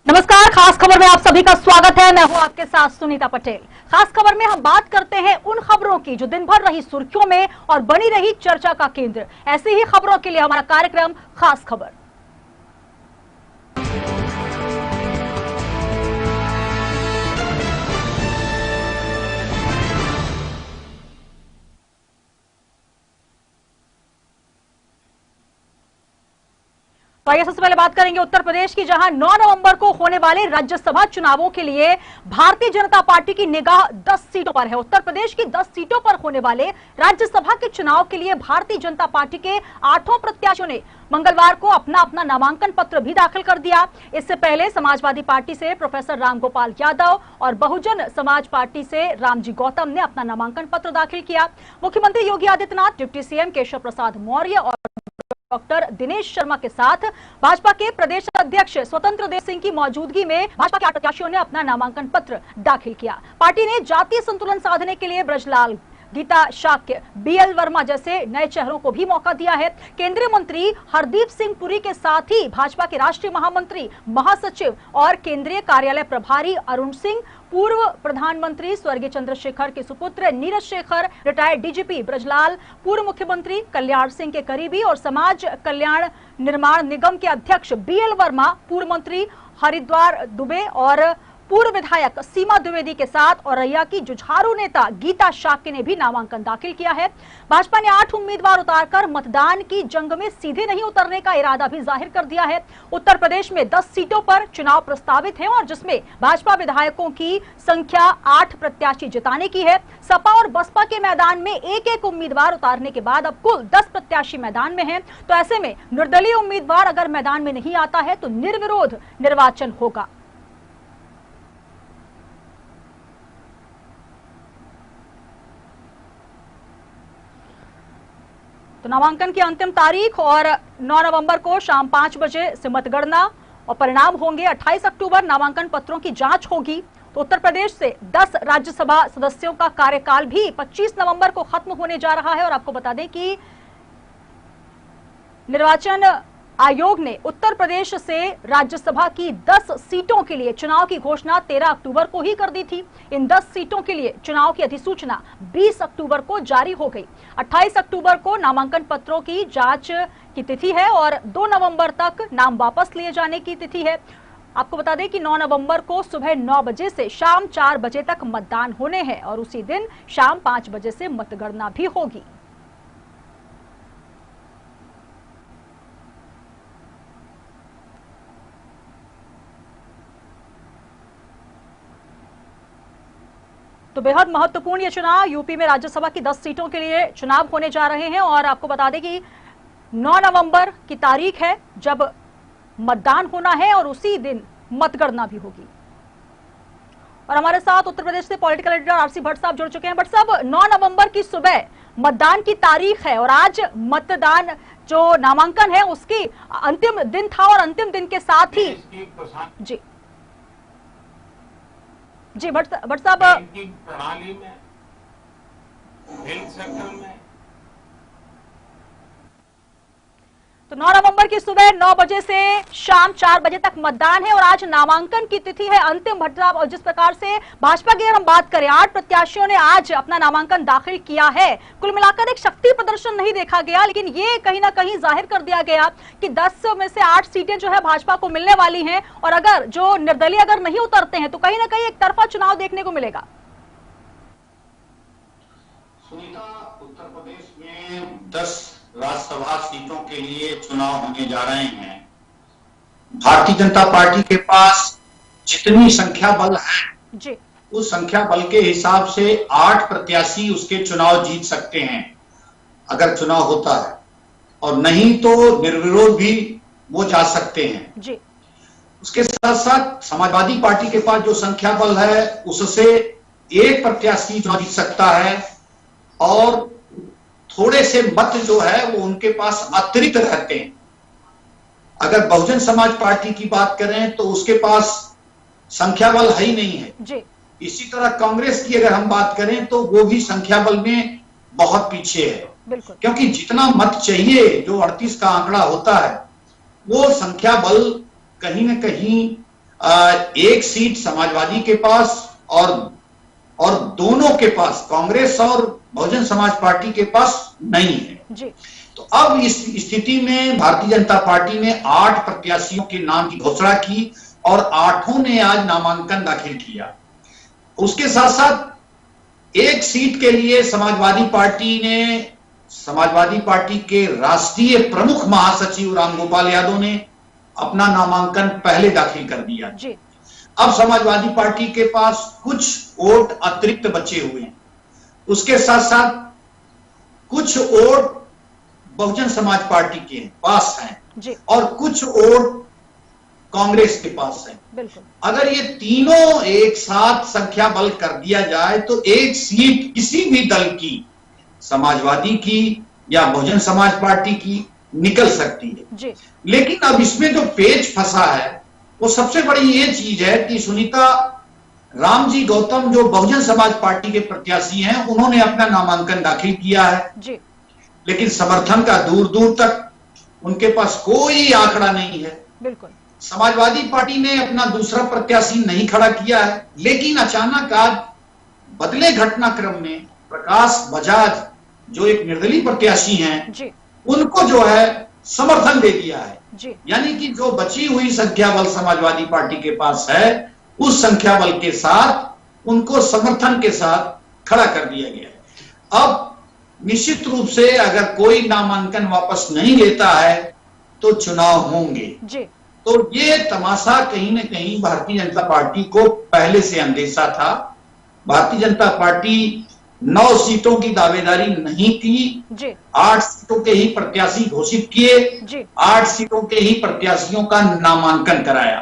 नमस्कार, खास खबर में आप सभी का स्वागत है। मैं हूं आपके साथ सुनीता पटेल। खास खबर में हम बात करते हैं उन खबरों की जो दिन भर रही सुर्खियों में और बनी रही चर्चा का केंद्र। ऐसी ही खबरों के लिए हमारा कार्यक्रम खास खबर। तो आइए सबसे पहले बात करेंगे उत्तर प्रदेश की, जहां 9 नवंबर को होने वाले राज्यसभा चुनावों के लिए भारतीय जनता पार्टी की निगाह 10 सीटों पर है। उत्तर प्रदेश की 10 सीटों पर होने वाले राज्यसभा के चुनाव के लिए भारतीय जनता पार्टी के 8 प्रत्याशियों ने मंगलवार को अपना अपना नामांकन पत्र भी दाखिल कर दिया। इससे पहले समाजवादी पार्टी से प्रोफेसर रामगोपाल यादव और बहुजन समाज पार्टी से रामजी गौतम ने अपना नामांकन पत्र दाखिल किया। मुख्यमंत्री योगी आदित्यनाथ, डिप्टी सीएम केशव प्रसाद मौर्य और डॉक्टर दिनेश शर्मा के साथ भाजपा के प्रदेश अध्यक्ष स्वतंत्र देव सिंह की मौजूदगी में भाजपा के 8 प्रत्याशियों ने अपना नामांकन पत्र दाखिल किया। पार्टी ने जातीय संतुलन साधने के लिए ब्रजलाल, गीता शाक्य, बीएल वर्मा जैसे नए चेहरों को भी मौका दिया है। केंद्रीय मंत्री हरदीप सिंह पुरी के साथ ही भाजपा के राष्ट्रीय महामंत्री, महासचिव और केंद्रीय कार्यालय प्रभारी अरुण सिंह, पूर्व प्रधानमंत्री स्वर्गीय चंद्रशेखर के सुपुत्र नीरज शेखर, रिटायर्ड डीजीपी ब्रजलाल, पूर्व मुख्यमंत्री कल्याण सिंह के करीबी और समाज कल्याण निर्माण निगम के अध्यक्ष बीएल वर्मा, पूर्व मंत्री हरिद्वार दुबे और पूर्व विधायक सीमा द्विवेदी के साथ औरैया की जुझारू नेता गीता शाक्य ने भी नामांकन दाखिल किया है। भाजपा ने 8 उम्मीदवार उतारकर मतदान की जंग में सीधे नहीं उतरने का इरादा भी जाहिर कर दिया है। उत्तर प्रदेश में 10 सीटों पर चुनाव प्रस्तावित है और जिसमें भाजपा विधायकों की संख्या 8 प्रत्याशी जिताने की है। सपा और बसपा के मैदान में एक एक उम्मीदवार उतारने के बाद अब कुल 10 प्रत्याशी मैदान में हैं। तो ऐसे में निर्दलीय उम्मीदवार अगर मैदान में नहीं आता है तो निर्विरोध निर्वाचन होगा। तो नामांकन की अंतिम तारीख और 9 नवंबर को शाम 5 बजे से मतगणना और परिणाम होंगे। 28 अक्टूबर नामांकन पत्रों की जांच होगी। तो उत्तर प्रदेश से 10 राज्यसभा सदस्यों का कार्यकाल भी 25 नवंबर को खत्म होने जा रहा है। और आपको बता दें कि निर्वाचन आयोग ने उत्तर प्रदेश से राज्यसभा की 10 सीटों के लिए चुनाव की घोषणा 13 अक्टूबर को ही कर दी थी। इन 10 सीटों के लिए चुनाव की अधिसूचना 20 अक्टूबर को जारी हो गई। 28 अक्टूबर को नामांकन पत्रों की जांच की तिथि है और 2 नवंबर तक नाम वापस लिए जाने की तिथि है। आपको बता दें कि 9 नवंबर को सुबह 9 बजे से शाम 4 बजे तक मतदान होने हैं और उसी दिन शाम 5 बजे से मतगणना भी होगी। तो बेहद महत्वपूर्ण ये चुनाव, यूपी में राज्यसभा की 10 सीटों के लिए चुनाव होने जा रहे हैं। और आपको बता दें कि 9 नवंबर की तारीख है जब मतदान होना है और उसी दिन मतगणना भी होगी। और हमारे साथ उत्तर प्रदेश से पॉलिटिकल एडिटर आरसी भट्ट साहब जुड़ चुके हैं। भट्ट साहब, 9 नवंबर की सुबह मतदान की तारीख है और आज मतदान जो नामांकन है उसकी अंतिम दिन था और अंतिम दिन के साथ ही जी भट्ट साहब, बैंकिंग प्रणाली में, हेल्थ सेक्टर में तो 9 नवंबर की सुबह 9 बजे से शाम 4 बजे तक मतदान है और आज नामांकन की तिथि है अंतिम। भट्ट साहब, और जिस प्रकार से भाजपा की अगर हम बात करें, 8 प्रत्याशियों ने आज अपना नामांकन दाखिल किया है। कुल मिलाकर एक शक्ति प्रदर्शन नहीं देखा गया, लेकिन ये कहीं ना कहीं जाहिर कर दिया गया कि 10 में से 8 सीटें जो है भाजपा को मिलने वाली हैं और अगर जो निर्दलीय अगर नहीं उतरते हैं तो कहीं ना कहीं एक तरफा चुनाव देखने को मिलेगा। सुनीता, उत्तर प्रदेश में 10 राज्यसभा सीटों के लिए चुनाव होने जा रहे हैं। भारतीय जनता पार्टी के पास जितनी संख्या बल है जी, उस संख्या बल के हिसाब से 8 प्रत्याशी उसके चुनाव जीत सकते हैं अगर चुनाव होता है, और नहीं तो निर्विरोध भी वो जा सकते हैं जी। उसके साथ साथ समाजवादी पार्टी के पास जो संख्या बल है उससे एक प्रत्याशी चुनाव जीत सकता है और थोड़े से मत जो है वो उनके पास अतिरिक्त रहते हैं। अगर बहुजन समाज पार्टी की बात करें तो उसके पास संख्या बल है ही नहीं है जी। इसी तरह कांग्रेस की अगर हम बात करें तो वो भी संख्या बल में बहुत पीछे है, क्योंकि जितना मत चाहिए जो 38 का आंकड़ा होता है वो संख्या बल कहीं न कहीं एक सीट समाजवादी के पास और दोनों के पास, कांग्रेस और बहुजन समाज पार्टी के पास नहीं है जी। तो अब इस स्थिति में भारतीय जनता पार्टी ने 8 प्रत्याशियों के नाम की घोषणा की और 8 ने आज नामांकन दाखिल किया। उसके साथ साथ एक सीट के लिए समाजवादी पार्टी के राष्ट्रीय प्रमुख महासचिव रामगोपाल यादव ने अपना नामांकन पहले दाखिल कर दिया जी। अब समाजवादी पार्टी के पास कुछ वोट अतिरिक्त बचे हुए हैं। उसके साथ साथ कुछ वोट बहुजन समाज पार्टी के पास हैं जी। और कुछ वोट कांग्रेस के पास है। बिल्कुल। अगर ये तीनों एक साथ संख्या बल कर दिया जाए तो एक सीट किसी भी दल की, समाजवादी की या बहुजन समाज पार्टी की, निकल सकती है जी। लेकिन अब इसमें जो पेच फंसा है वो सबसे बड़ी ये चीज है कि सुनीता, रामजी गौतम जो बहुजन समाज पार्टी के प्रत्याशी हैं, उन्होंने अपना नामांकन दाखिल किया है जी। लेकिन समर्थन का दूर दूर तक उनके पास कोई आंकड़ा नहीं है। बिल्कुल। समाजवादी पार्टी ने अपना दूसरा प्रत्याशी नहीं खड़ा किया है लेकिन अचानक आज बदले घटनाक्रम में प्रकाश बजाज जो एक निर्दलीय प्रत्याशी हैं जी। उनको जो है समर्थन दे दिया है जी। यानी कि जो बची हुई संख्या बल समाजवादी पार्टी के पास है उस संख्या बल के साथ उनको समर्थन के साथ खड़ा कर दिया गया है। अब निश्चित रूप से अगर कोई नामांकन वापस नहीं लेता है तो चुनाव होंगे जी। तो ये तमाशा कहीं ना कहीं भारतीय जनता पार्टी को पहले से अंदेशा था। भारतीय जनता पार्टी 9 सीटों की दावेदारी नहीं की जी। 8 सीटों के ही प्रत्याशी घोषित किए जी। 8 सीटों के ही प्रत्याशियों का नामांकन कराया।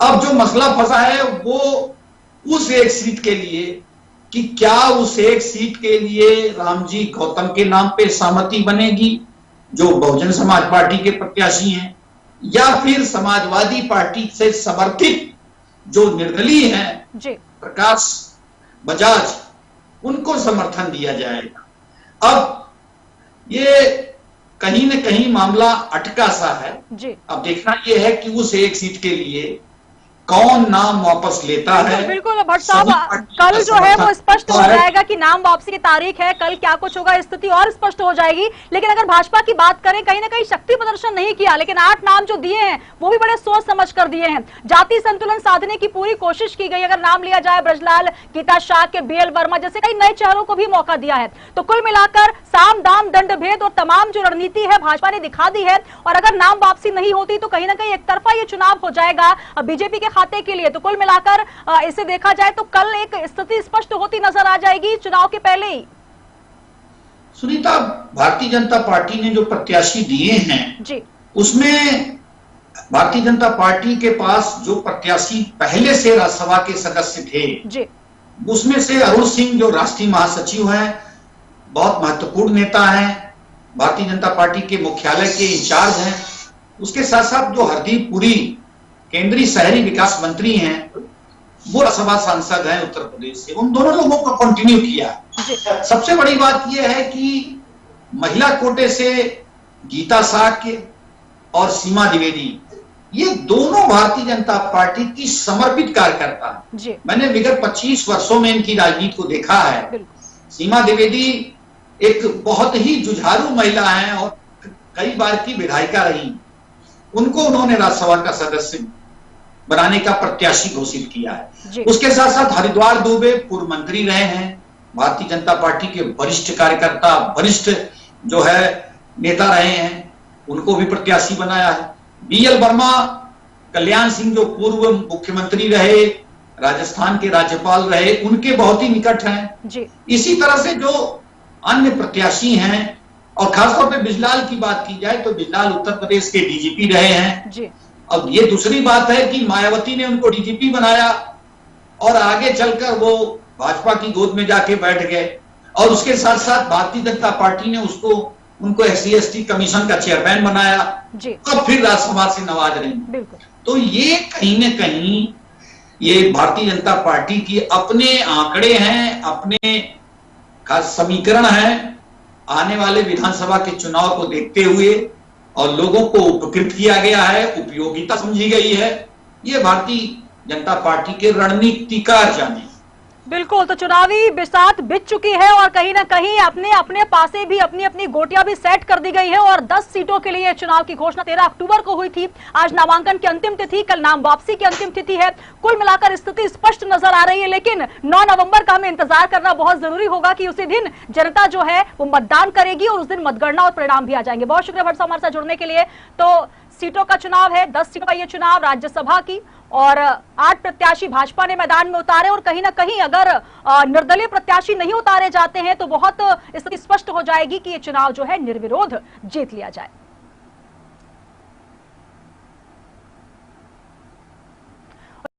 अब जो मसला फंसा है वो उस एक सीट के लिए कि क्या उस एक सीट के लिए रामजी गौतम के नाम पे सहमति बनेगी जो बहुजन समाज पार्टी के प्रत्याशी हैं या फिर समाजवादी पार्टी से समर्थित जो निर्दलीय हैं जी। प्रकाश बजाज, उनको समर्थन दिया जाएगा। अब ये कहीं न कहीं मामला अटका सा है जी। अब देखना यह है कि उस एक सीट के लिए कौन नाम वापस लेता है। बिल्कुल भट्ट साहब, कल जो है वो स्पष्ट हो जाएगा कि नाम वापसी की तारीख है, कल क्या कुछ होगा स्थिति और स्पष्ट हो जाएगी। लेकिन अगर भाजपा की बात करें, कहीं ना कहीं शक्ति प्रदर्शन नहीं किया लेकिन 8 नाम जो दिए हैं वो भी बड़े सोच समझ कर दिए हैं। जाति संतुलन साधने की पूरी कोशिश की गई। अगर नाम लिया जाए ब्रजलाल, गीता शाह के BL वर्मा जैसे कई नए चेहरों को भी मौका दिया है। तो कुल मिलाकर साम दाम दंड भेद और तमाम जो रणनीति है भाजपा ने दिखा दी है और अगर नाम वापसी नहीं होती तो कहीं ना कहीं एक तरफा ये चुनाव हो जाएगा बीजेपी के खाते के लिए। तो कुल मिलाकर इसे देखा जाए तो कल एक स्थिति स्पष्ट होती नजर आ जाएगी चुनाव के पहले ही। सुनीता, भारतीय जनता पार्टी ने जो प्रत्याशी दिए हैं जी, उसमें भारतीय जनता पार्टी के पास जो प्रत्याशी पहले से राज्यसभा के सदस्य थे जी, उसमें से अरुण सिंह जो राष्ट्रीय महासचिव हैं, बहुत महत्वपूर्ण नेता हैं, भारतीय जनता पार्टी के मुख्यालय के इंचार्ज हैं। उसके साथ साथ जो हरदीप पुरी केंद्रीय शहरी विकास मंत्री हैं, वो राज्यसभा सांसद हैं उत्तर प्रदेश से, उन दोनों लोगों को कंटिन्यू किया। सबसे बड़ी बात यह है कि महिला कोटे से गीता शाह के और सीमा द्विवेदी, ये दोनों भारतीय जनता पार्टी की समर्पित कार्यकर्ता हैं। मैंने विगत 25 वर्षों में इनकी राजनीति को देखा है। सीमा द्विवेदी एक बहुत ही जुझारू महिला हैं और कई बार की विधायिका रही। उनको उन्होंने राज्यसभा का सदस्य बनाने का प्रत्याशी घोषित किया है। उसके साथ साथ हरिद्वार दुबे पूर्व मंत्री रहे हैं, भारतीय जनता पार्टी के वरिष्ठ कार्यकर्ता, वरिष्ठ जो है नेता रहे हैं, उनको भी प्रत्याशी बनाया है। BL वर्मा, कल्याण सिंह जो पूर्व मुख्यमंत्री रहे, राजस्थान के राज्यपाल रहे, उनके बहुत ही निकट हैं। इसी तरह से जो अन्य प्रत्याशी हैं और खासतौर पे बिजलाल की बात की जाए तो बिजलाल उत्तर प्रदेश के DGP रहे हैं। अब ये दूसरी बात है कि मायावती ने उनको DGP बनाया और आगे चलकर वो भाजपा की गोद में जाके बैठ गए और उसके साथ साथ भारतीय जनता पार्टी ने उनको SC/ST कमीशन का चेयरमैन बनाया और फिर राज्यसभा से नवाज रही। तो ये कहीं न कहीं ये भारतीय जनता पार्टी की अपने आंकड़े हैं, अपने खास समीकरण हैं। आने वाले विधानसभा के चुनाव को देखते हुए और लोगों को उपकृत किया गया है, उपयोगिता समझी गई है ये भारतीय जनता पार्टी के रणनीतिकार जाने। बिल्कुल, तो चुनावी बिसात बिछ चुकी है और कहीं ना कहीं अपने अपने पासे भी अपनी अपनी गोटियां भी सेट कर दी गई है और 10 सीटों के लिए चुनाव की घोषणा 13 अक्टूबर को हुई थी। आज नामांकन की अंतिम तिथि, कल नाम वापसी की अंतिम तिथि है। कुल मिलाकर स्थिति स्पष्ट नजर आ रही है, लेकिन 9 नवंबर का हमें इंतजार करना बहुत जरूरी होगा कि उसी दिन जनता जो है वो मतदान करेगी और उस दिन मतगणना और परिणाम भी आ जाएंगे। बहुत शुक्रिया भट्ट साहब हमारे साथ जुड़ने के लिए। तो सीटों का चुनाव है, 10 सीटों का ये चुनाव राज्यसभा की, और 8 प्रत्याशी भाजपा ने मैदान में उतारे और कहीं ना कहीं अगर निर्दलीय प्रत्याशी नहीं उतारे जाते हैं तो बहुत स्थिति स्पष्ट हो जाएगी कि ये चुनाव जो है निर्विरोध जीत लिया जाए।